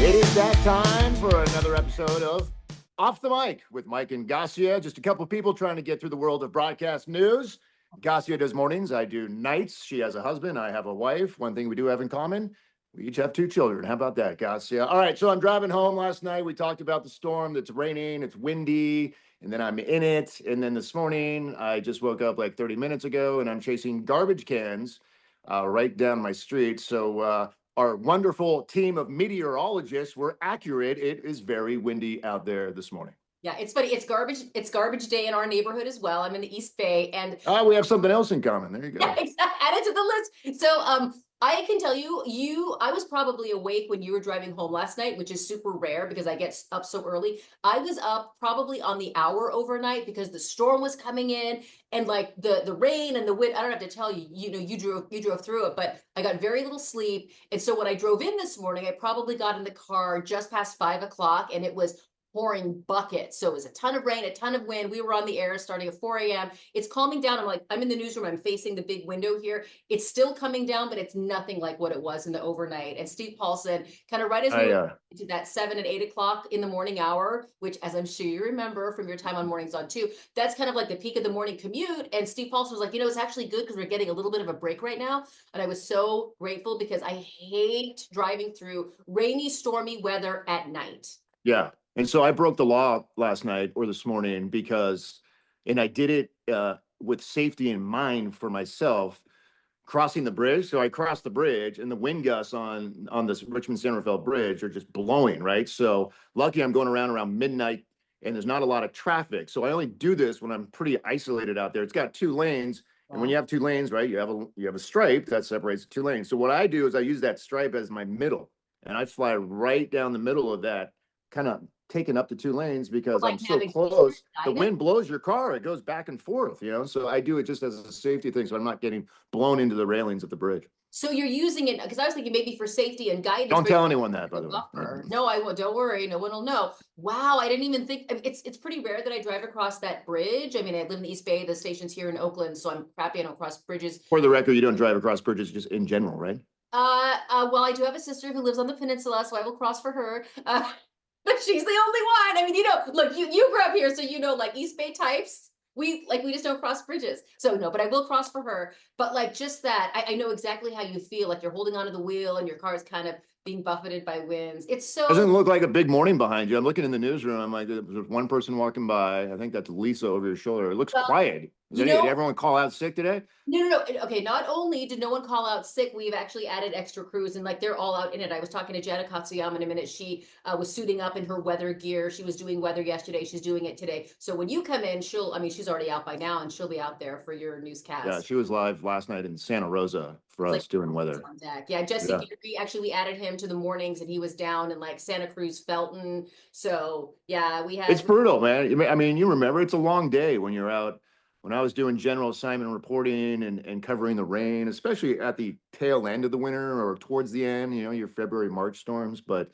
It is that time for another episode of Off the Mic with Mike and Gasia. Just a couple of people trying to get through the world of broadcast news. Gasia does mornings, I do nights. She has a husband, I have a wife. One thing we do have in common, we each have two children. How about that, Gasia? All right, so I'm driving home last night. We talked about the storm. It's raining, it's windy, and then I'm in it. And then this morning, I just woke up like 30 minutes ago, and I'm chasing garbage cans right down my street. So our wonderful team of meteorologists were accurate. It is very windy out there this morning. Yeah, it's funny. It's garbage day in our neighborhood as well. I'm in the East Bay, and We have something else in common. There you go. yeah, exactly. Add it to the list. So, I can tell you, I was probably awake when you were driving home last night, which is super rare because I get up so early. I was up probably on the hour overnight because the storm was coming in and like the rain and the wind. I don't have to tell you, you drove through it, but I got very little sleep. And so when I drove in this morning, I probably got in the car just past 5 o'clock, and it was pouring buckets. So it was a ton of rain, a ton of wind. We were on the air starting at 4 a.m. It's calming down. I'm in the newsroom. I'm facing the big window here. It's still coming down, but it's nothing like what it was in the overnight. And Steve Paulson, kind of right as we went into that 7 and 8 o'clock in the morning hour, which, as I'm sure you remember from your time on Mornings on 2, that's kind of like the peak of the morning commute. And Steve Paulson was like, it's actually good because we're getting a little bit of a break right now. And I was so grateful because I hate driving through rainy, stormy weather at night. Yeah. And so I broke the law last night or this morning and I did it with safety in mind for myself, crossing the bridge. So I crossed the bridge, and the wind gusts on this Richmond Centerville Bridge are just blowing, right? So lucky I'm going around midnight, and there's not a lot of traffic. So I only do this when I'm pretty isolated out there. It's got 2 lanes. Wow. And when you have 2 lanes, right, you have a stripe that separates the 2 lanes. So what I do is I use that stripe as my middle, and I fly right down the middle of that, kind of taking up the 2 lanes because I'm so close. The wind blows your car. It goes back and forth, So I do it just as a safety thing, so I'm not getting blown into the railings of the bridge. So you're using it because I was thinking maybe for safety and guidance. Don't tell anyone that, by the way. No, I won't. Don't worry. No one will know. Wow, I didn't even think. It's pretty rare that I drive across that bridge. I mean, I live in the East Bay. The station's here in Oakland, so I'm happy I don't cross bridges. For the record, you don't drive across bridges just in general, right? Well, I do have a sister who lives on the peninsula, so I will cross for her. But she's the only one. I mean, look, you grew up here, so like East Bay types. We just don't cross bridges. So no, but I will cross for her. But like just that, I know exactly how you feel. Like you're holding onto the wheel and your car is kind of being buffeted by winds. It doesn't look like a big morning behind you. I'm looking in the newsroom. I'm like, there's one person walking by. I think that's Lisa over your shoulder. It looks quiet. Did everyone call out sick today? No. Okay, not only did no one call out sick, we've actually added extra crews, and like they're all out in it. I was talking to Jana Katsuyama in a minute. She was suiting up in her weather gear. She was doing weather yesterday. She's doing it today. So when you come in, she's already out by now, and she'll be out there for your newscast. Yeah, she was live last night in Santa Rosa for us doing weather. Yeah, Jesse Gary, actually, we added him to the mornings, and he was down in like Santa Cruz, Felton. So yeah, it's brutal, man. I mean, you remember, it's a long day when you're out. When I was doing general assignment reporting and covering the rain, especially at the tail end of the winter or towards the end, your February, March storms. But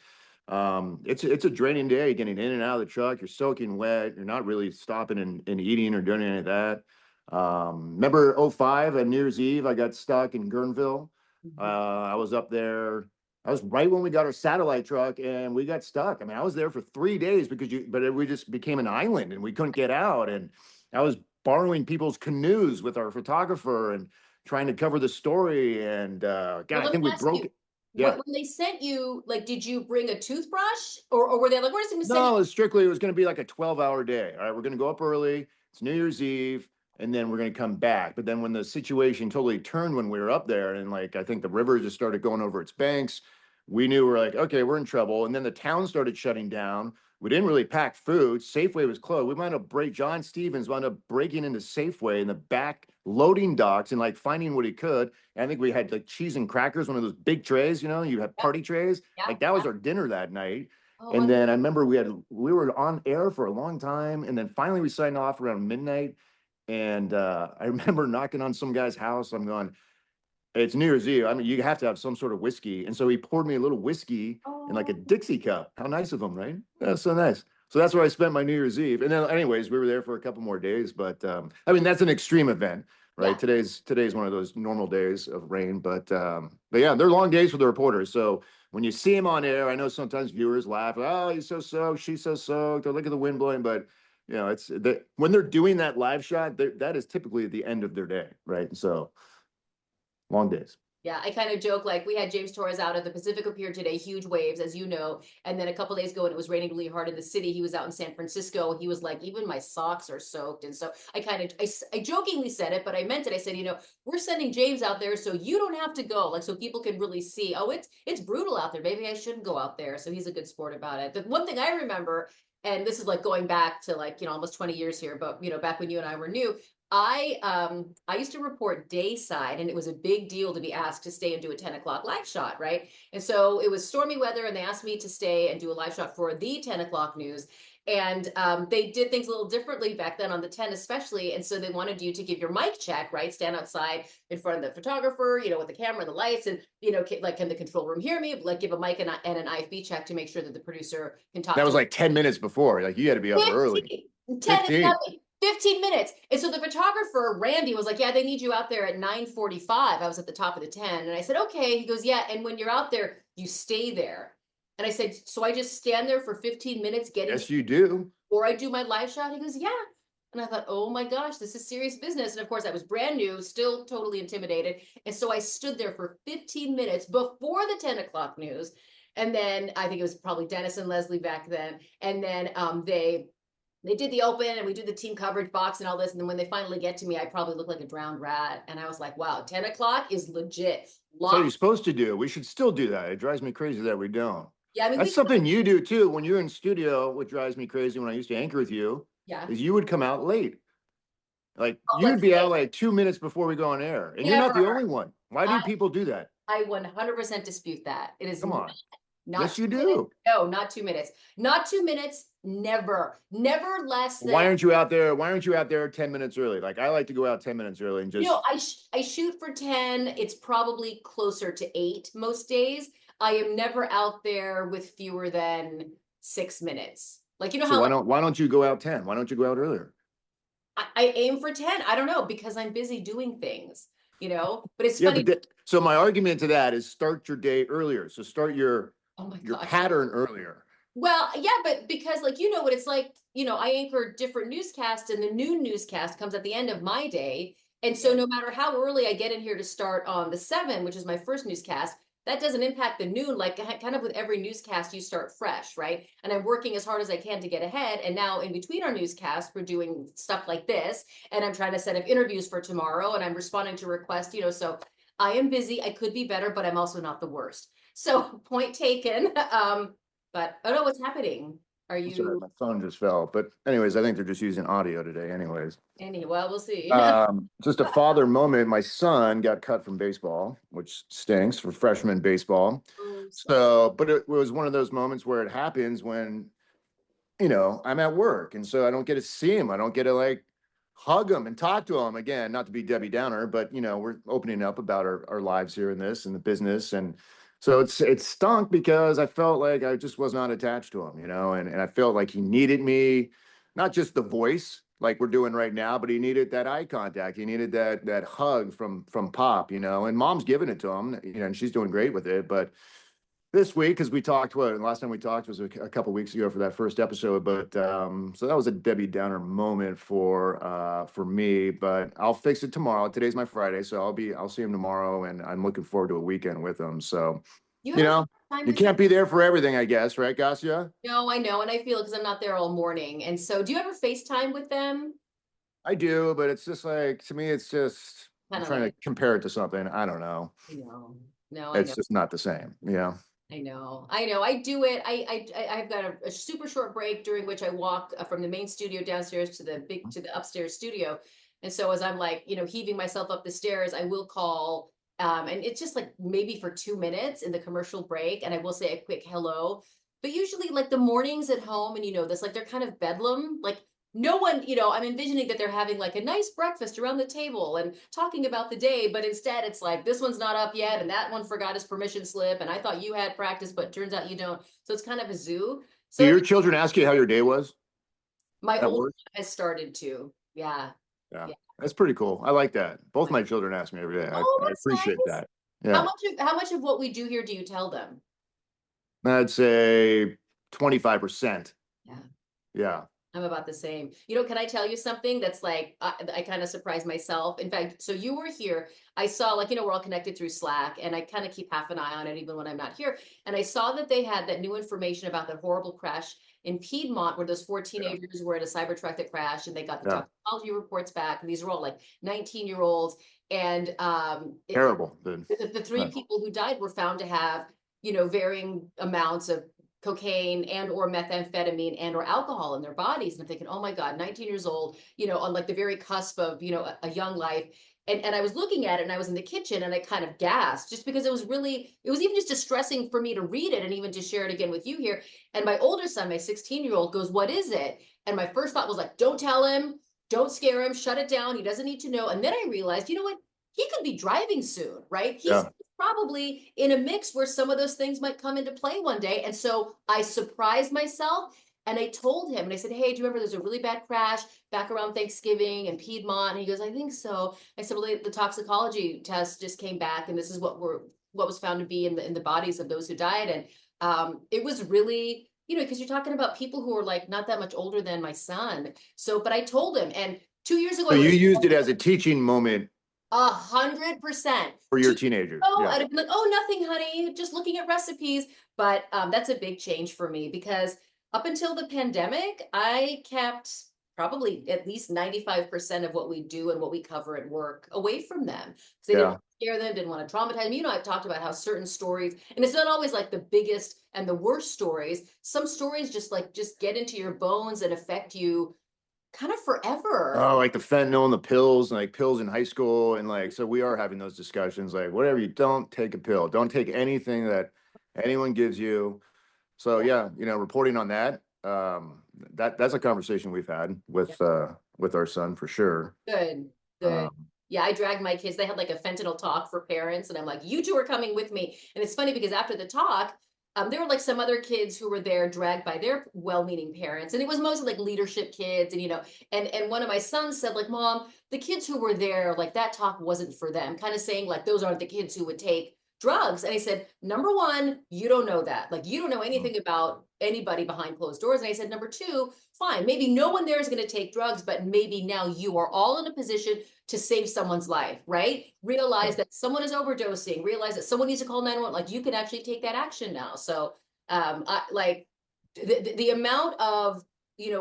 it's a draining day getting in and out of the truck. You're soaking wet. You're not really stopping and eating or doing any of that. Remember 2005 on New Year's Eve, I got stuck in Guerneville. I was up there. I was right when we got our satellite truck, and we got stuck. I mean, I was there for 3 days but we just became an island, and we couldn't get out. And I was borrowing people's canoes with our photographer and trying to cover the story. And God, I think we broke it. Yeah. When they sent you, like, did you bring a toothbrush, or were they like, "What is it?" No, it was going to be like a 12-hour day. All right, we're going to go up early. It's New Year's Eve, and then we're going to come back. But then when the situation totally turned when we were up there, and like I think the river just started going over its banks, we knew we're like, okay, we're in trouble. And then the town started shutting down. We didn't really pack food. Safeway was closed. We wound up John Stevens wound up breaking into Safeway in the back loading docks and like finding what he could. And I think we had like cheese and crackers, one of those big trays, you have party trays. Like that was our dinner that night. And then I remember we were on air for a long time. And then finally we signed off around midnight. And I remember knocking on some guy's house. I'm going, it's New Year's Eve. I mean, you have to have some sort of whiskey. And so he poured me a little whiskey in like a Dixie cup. How nice of him, right? That's so nice. So that's where I spent my New Year's Eve. And then anyways, we were there for a couple more days. But I mean, that's an extreme event. right? Yeah. Today's one of those normal days of rain, but yeah, they're long days for the reporters. So when you see him on air, I know sometimes viewers laugh, oh, he's so soaked, she's so soaked, or look at the wind blowing, but it's when they're doing that live shot, that is typically at the end of their day, right? So long days. Yeah, I kind of joke like we had James Torres out at the Pacific Pier today, huge waves, as you know. And then a couple days ago, when it was raining really hard in the city, he was out in San Francisco. He was like, even my socks are soaked. And so I jokingly said it, but I meant it. I said, we're sending James out there so you don't have to go, like so people can really see. Oh, it's brutal out there. Maybe I shouldn't go out there. So he's a good sport about it. The one thing I remember, and this is like going back to like almost 20 years here, but back when you and I were new, I used to report dayside, and it was a big deal to be asked to stay and do a 10 o'clock live shot, right? And so it was stormy weather, and they asked me to stay and do a live shot for the 10 o'clock news. And they did things a little differently back then on the 10, especially. And so they wanted you to give your mic check, right? Stand outside in front of the photographer, with the camera and the lights, and like, can the control room hear me? Like, give a mic and an IFB check to make sure that the producer can talk That to was like 10 minutes before. Like you had to be up early. 15, 10, 15. nothing. 15 minutes. And so the photographer, Randy, was like, yeah, they need you out there at 9:45. I was at the top of the 10. And I said, okay. He goes, yeah. And when you're out there, you stay there. And I said, so I just stand there for 15 minutes getting, Yes, you do. or I do my live shot? He goes, yeah. And I thought, oh my gosh, this is serious business. And of course, I was brand new, still totally intimidated. And so I stood there for 15 minutes before the 10 o'clock news. And then I think it was probably Dennis and Leslie back then. And then they did the open, and we do the team coverage box and all this. And then when they finally get to me, I probably look like a drowned rat. And I was like, wow, 10 o'clock is legit. So you're supposed to do. We should still do that. It drives me crazy that we don't. Yeah, I mean, That's something you do too. When you're in studio, what drives me crazy when I used to anchor with you yeah. is you would come out late. Like Oh, you'd be out like 2 minutes before we go on air. And you're not the never. only one. Why do people do that? I 100% dispute that. It is Come on. not Yes, you 2 minutes. do. No, not 2 minutes. Not 2 minutes. Never. Never less than. Why aren't you out there? Why aren't you out there 10 minutes early? Like I like to go out 10 minutes early and just I shoot for 10. It's probably closer to 8 most days. I am never out there with fewer than 6 minutes. Like, so how why don't you go out 10? Why don't you go out earlier? I aim for 10. I don't know, because I'm busy doing things, but it's funny. So my argument to that is start your day earlier. So start your Oh my your gosh. pattern earlier. Well, yeah, but because like what it's like, I anchor different newscasts, and the noon newscast comes at the end of my day. And so no matter how early I get in here to start on the 7, which is my first newscast, that doesn't impact the noon. Like kind of with every newscast, you start fresh, right? And I'm working as hard as I can to get ahead. And now in between our newscasts, we're doing stuff like this, and I'm trying to set up interviews for tomorrow, and I'm responding to requests, so I am busy. I could be better, but I'm also not the worst. So point taken. But oh no, what's happening? Are Sorry, you my phone just fell. But anyways, I think they're just using audio today. Anyways, well, we'll see. just a father moment. My son got cut from baseball, which stinks for freshman baseball. Oh, So, but it was one of those moments where it happens when I'm at work, and so I don't get to see him. I don't get to like hug him and talk to him again. Not to be Debbie Downer, but we're opening up about our lives here in this and the business, and so it stunk because I felt like I just was not attached to him, and I felt like he needed me, not just the voice like we're doing right now, but he needed that eye contact. He needed that hug from Pop, and Mom's giving it to him, and she's doing great with it, but this week, because we talked, last time we talked was a couple weeks ago for that first episode, but so that was a Debbie Downer moment for me, but I'll fix it tomorrow. Today's my Friday, so I'll see him tomorrow, and I'm looking forward to a weekend with him. So you have time you with can't be there for everything, I guess, right, Gasia? No, I know, and I feel because I'm not there all morning. And so, do you ever FaceTime with them? I do, but it's just like, to me, it's just I'm Kind of trying like, to compare it to something. I don't know. no, I know. It's just not the same. Yeah. I know. I know. I do it. I've got a super short break during which I walk from the main studio downstairs to the upstairs studio. And so as I'm like, heaving myself up the stairs, I will call, and it's just like maybe for 2 minutes in the commercial break, and I will say a quick hello. But usually like the mornings at home, and this, like they're kind of bedlam. Like no one, I'm envisioning that they're having like a nice breakfast around the table and talking about the day, but instead it's like this one's not up yet, and that one forgot his permission slip, and I thought you had practice, but turns out you don't. So it's kind of a zoo. Do So your children ask you how your day was my at old work? has started to, yeah. Yeah. Yeah. That's pretty cool. I like that. Both my children ask me every day. Oh, I that's appreciate nice. that. Yeah. How much of what we do here do you tell them? I'd say 25%. Yeah. Yeah. I'm about the same. Can I tell you something that's like, I kind of surprised myself. In fact, so you were here. I saw, like, we're all connected through Slack, and I kind of keep half an eye on it even when I'm not here. And I saw that they had that new information about that horrible crash in Piedmont where those four Yeah. teenagers were at a Cybertruck that crashed, and they got the Yeah. toxicology reports back. And these are all like 19-year-olds. And Terrible. Dude. the three Yeah. people who died were found to have, varying amounts of cocaine and or methamphetamine and or alcohol in their bodies. And I'm thinking, oh my God, 19 years old, on like the very cusp of, a young life. And I was looking at it, and I was in the kitchen, and I kind of gasped just because it was even just distressing for me to read it and even to share it again with you here. And my older son, my 16-year-old, goes, what is it? And my first thought was like, don't tell him, don't scare him, shut it down. He doesn't need to know. And then I realized, you know what? He could be driving soon, right? He's Yeah. probably in a mix where some of those things might come into play one day. And so I surprised myself, and I told him, and I said, hey, do you remember there's a really bad crash back around Thanksgiving in Piedmont? And he goes, I think so. I said, well, the toxicology test just came back, and this is what was found to be in the bodies of those who died. And it was really, because you're talking about people who are like not that much older than my son. So, but I told him, and 2 years ago So I would you have used it as a teaching moment 100%. for your 2 years teenagers. ago, Yeah. I'd have been like, oh, nothing, honey, just looking at recipes. But that's a big change for me because up until the pandemic, I kept probably at least 95% of what we do and what we cover at work away from them. Because they didn't Yeah. want to scare them, didn't want to traumatize them. I've talked about how certain stories, and it's not always like the biggest and the worst stories. Some stories just get into your bones and affect you kind of forever. Oh, like the fentanyl and the pills, and like pills in high school. And like, so we are having those discussions, like, whatever, you don't take a pill, don't take anything that anyone gives you. So Yeah. yeah, reporting on that, that's a conversation we've had with our son for sure. Good, good. Um, Yeah, I dragged my kids. They had like a fentanyl talk for parents, and I'm like, you two are coming with me. And it's funny because after the talk, there were like some other kids who were there dragged by their well-meaning parents, and it was mostly like leadership kids. And and one of my sons said, like, Mom, the kids who were there, like that talk wasn't for them, kind of saying like those aren't the kids who would take drugs. And I said, number one, you don't know that. Like, you don't know anything about anybody behind closed doors. And I said, number two, fine, maybe no one there is going to take drugs, but maybe now you are all in a position to save someone's life, right? yeah. Realize that someone is overdosing, realize that someone needs to call 911. Like, you can actually take that action now. So I like the amount of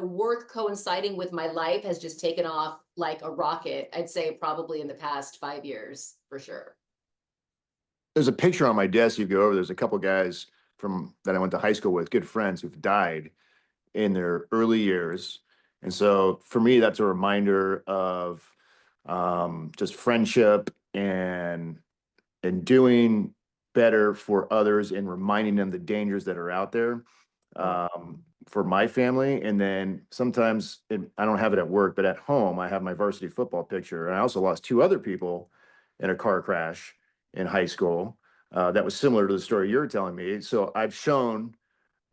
work coinciding with my life has just taken off like a rocket. I'd say probably in the past 5 years for sure. There's a picture on my desk. You go over, there's a couple guys from that I went to high school with, good friends who've died in their early years. And so for me, that's a reminder of just friendship and doing better for others and reminding them the dangers that are out there for my family. And then sometimes I don't have it at work, but at home, I have my varsity football picture. And I also lost two other people in a car crash in high school that was similar to the story you're telling me. So I've shown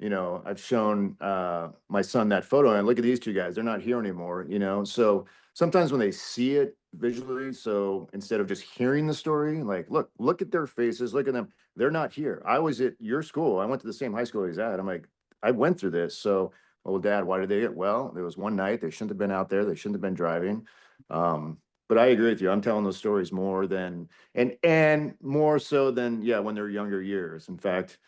my son that photo, and look at these two guys, they're not here anymore. So sometimes when they see it visually, so instead of just hearing the story, like, look at their faces, look at them, they're not here. I was at your school, I went to the same high school he's at. I'm like, I went through this. So, well, Dad, why did they get? Well, there was one night, they shouldn't have been out there, they shouldn't have been driving. But I agree with you, I'm telling those stories more than and more so than, yeah, when they're younger years. In fact,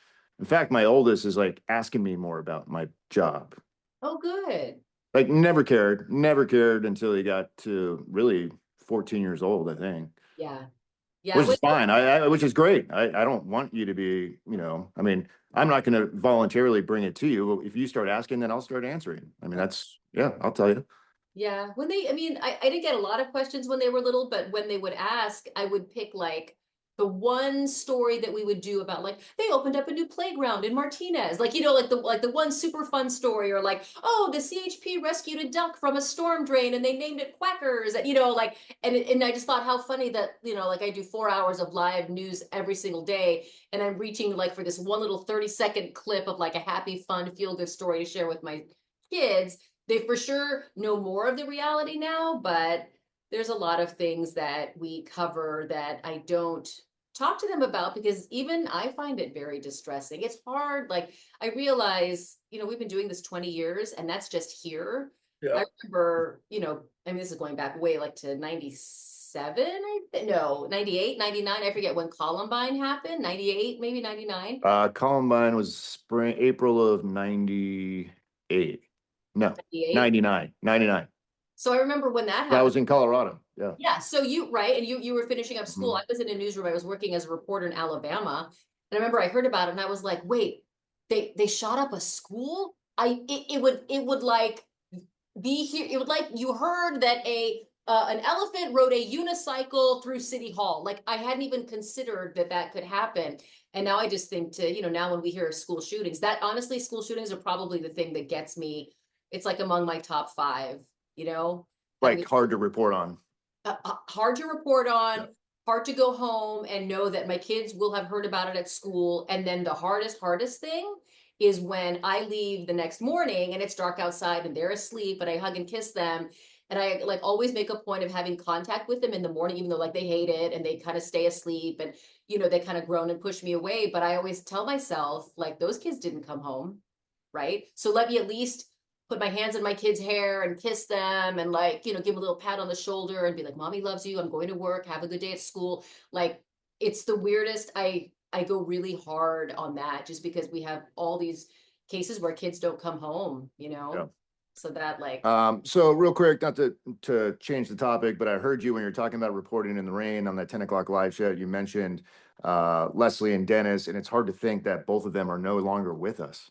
my oldest is like asking me more about my job. Oh, good. Like never cared until he got to really 14 years old, I think, Yeah. Yeah. which is fine. Which is great. I don't want you to be, I mean, I'm not going to voluntarily bring it to you. If you start asking, then I'll start answering. I mean, yeah, I'll tell you. Yeah. I mean, I didn't get a lot of questions when they were little, but when they would ask, I would pick like the one story that we would do about like they opened up a new playground in Martinez, like like the one super fun story, or like, oh, the CHP rescued a duck from a storm drain and they named it Quackers, and like, and I just thought how funny that like I do 4 hours of live news every single day, and I'm reaching like for this one little 30-second clip of like a happy, fun, feel good story to share with my kids. They for sure know more of the reality now, but there's a lot of things that we cover that I don't talk to them about because even I find it very distressing. It's hard. Like I realize, we've been doing this 20 years and that's just here. Yeah. I remember, I mean, this is going back way like to 97, no, 98, 99. I forget when Columbine happened, 98, maybe 99. Columbine was April of 98. No, 98. 99, 99. So I remember when that That happened. was in Colorado. Yeah. Yeah. So right. And you were finishing up school. Mhm. I was in a newsroom. I was working as a reporter in Alabama. And I remember I heard about it and I was like, wait, they shot up a school? It would like be here. It would like you heard that an elephant rode a unicycle through City Hall. Like I hadn't even considered that that could happen. And now I just think now when we hear of school shootings, that honestly, school shootings are probably the thing that gets me. It's like among my top five, having Like hard to report on. hard to report Yeah. on, hard to go home and know that my kids will have heard about it at school. And then the hardest thing is when I leave the next morning and it's dark outside and they're asleep and I hug and kiss them. And I like always make a point of having contact with them in the morning, even though like they hate it and they kind of stay asleep and, they kind of groan and push me away. But I always tell myself, like, those kids didn't come home. Right. So let me at least put my hands in my kids' hair and kiss them and like, give them a little pat on the shoulder and be like, mommy loves you. I'm going to work. Have a good day at school. Like it's the weirdest. I go really hard on that just because we have all these cases where kids don't come home, Yeah. So that like So real quick, not to change the topic, but I heard you when you're talking about reporting in the rain on that 10 o'clock live show, you mentioned Leslie and Dennis, and it's hard to think that both of them are no longer with us.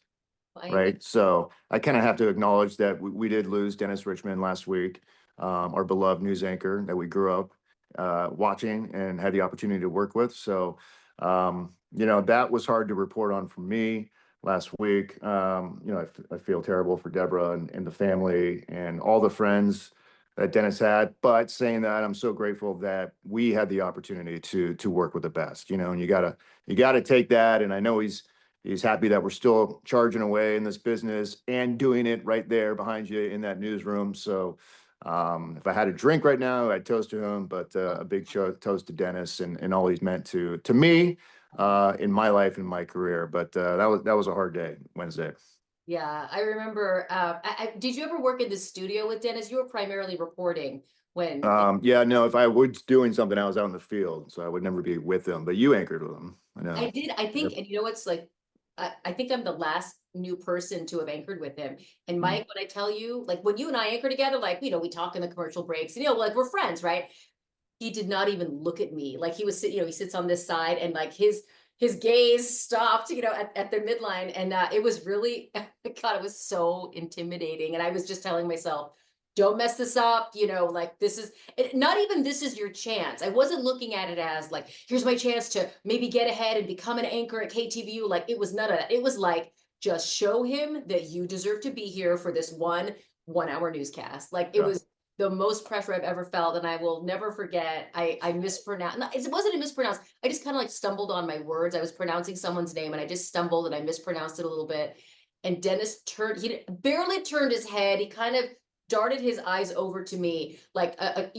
Right. So I kind of have to acknowledge that we did lose Dennis Richmond last week, our beloved news anchor that we grew up watching and had the opportunity to work with. So, that was hard to report on for me last week. I feel terrible for Deborah and the family and all the friends that Dennis had. But saying that, I'm so grateful that we had the opportunity to work with the best, and you gotta take that. And I know he's happy that we're still charging away in this business and doing it right there behind you in that newsroom. So if I had a drink right now, I'd toast to him, but a big toast to Dennis and all he's meant to me in my life and my career. But that was a hard day, Wednesday. yeah, I remember did you ever work in the studio with Dennis? You were primarily reporting when Yeah, no, if I was doing something, I was out in the field, so I would never be with him. But you anchored with him. I I know. did. I think, and what's like, I think I'm the last new person to have anchored with him. And Mm. Mike, when I tell you, like when you and I anchor together, like, we talk in the commercial breaks, and, like we're friends, right? He did not even look at me. Like he was he sits on this side and like his gaze stopped, at the midline. And it was really, God, it was so intimidating. And I was just telling myself, don't mess this up, like this is not even this is your chance. I wasn't looking at it as like, here's my chance to maybe get ahead and become an anchor at KTVU. Like it was none of that. It was like, just show him that you deserve to be here for this 1 hour newscast. Like it Yeah. was the most pressure I've ever felt. And I will never forget, I mispronounced, no, it wasn't a mispronounce. I just kind of like stumbled on my words. I was pronouncing someone's name and I just stumbled and I mispronounced it a little bit. And Dennis he barely turned his head. He kind of darted his eyes over to me, like, and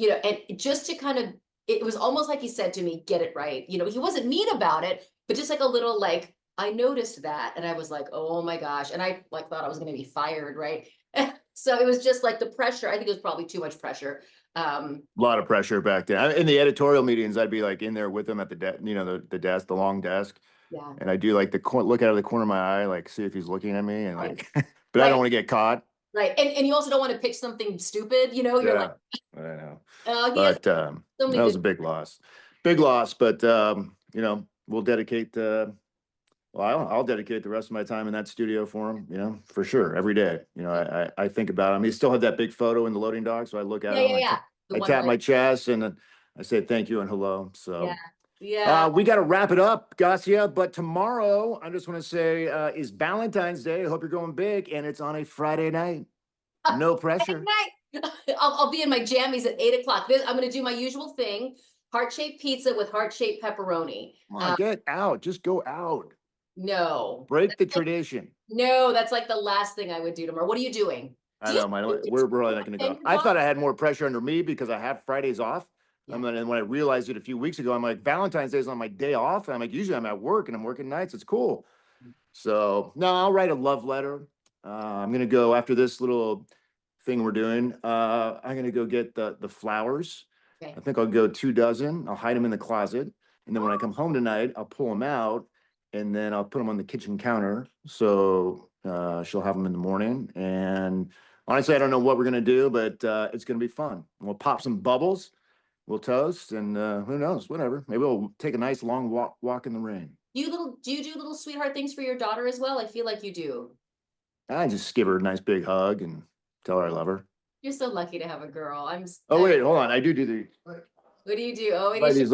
just to kind of, it was almost like he said to me, get it right. He wasn't mean about it, but just like a little, like, I noticed that. And I was like, oh my gosh. And I like thought I was going to be fired. Right. So it was just like the pressure. I think it was probably too much pressure. A lot of pressure back then. In the editorial meetings, I'd be like in there with him at the the desk, the long desk, Yeah. and I do like look out of the corner of my eye, like see if he's looking at me, and Right. like, but I don't Right. want to get caught. Right. And you also don't want to pitch something stupid, you're like, Yeah, I know. he has But so many that was good. a big loss. But we'll dedicate. Well, I'll dedicate the rest of my time in that studio for him. For sure, every day. I think about him. He still had that big photo in the loading dock, so I look at Yeah. him. Yeah. Yeah. The I one tap where, my chest and then I say thank you and hello. yeah. So. Yeah. We got to wrap it up, Gasia. But tomorrow, I just want to say, is Valentine's Day. I hope you're going big, and it's on a Friday night. No pressure. Night. I'll be in my jammies at 8 o'clock. I'm going to do my usual thing: heart-shaped pizza with heart-shaped pepperoni. Come on, get out. Just go out. No, Break the tradition. no, that's like the last thing I would do tomorrow. What are you doing? I Do you know think it's we're really not gonna and go. your I thought daughter? I had more pressure under me because I have Fridays off. Yeah. And when I realized it a few weeks ago, I'm like, Valentine's Day is on my day off. I'm like, usually I'm at work and I'm working nights. It's cool. So no, I'll write a love letter. I'm gonna go after this little thing we're doing. I'm gonna go get the flowers. Okay. I think I'll go 2 dozen. I'll hide them in the closet, and then when I come home tonight, I'll pull them out, and then I'll put them on the kitchen counter. So she'll have them in the morning. And honestly, I don't know what we're gonna do, but it's gonna be fun. We'll pop some bubbles. We'll toast, and who knows? Whatever. Maybe we'll take a nice long walk in the rain. Do you do little sweetheart things for your daughter as well? I feel like you do. I just give her a nice big hug and tell her I love her. You're so lucky to have a girl. Oh wait, hold on. I do the what do you do? Oh, and buy you these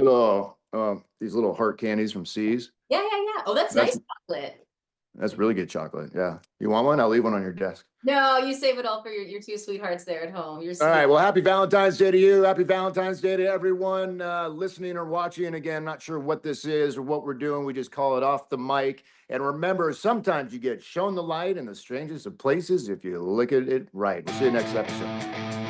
little heart candies from C's. yeah, yeah, yeah. Oh, that's That's nice chocolate. that's really good chocolate. Yeah. You want one? I'll leave one on your desk. No, you save it all for your two sweethearts there at home. You're All sweet. right. Well, happy Valentine's Day to you. Happy Valentine's Day to everyone listening or watching. And again, not sure what this is or what we're doing. We just call it off the mic. And remember, sometimes you get shown the light in the strangest of places if you look at it right. We'll see you next episode.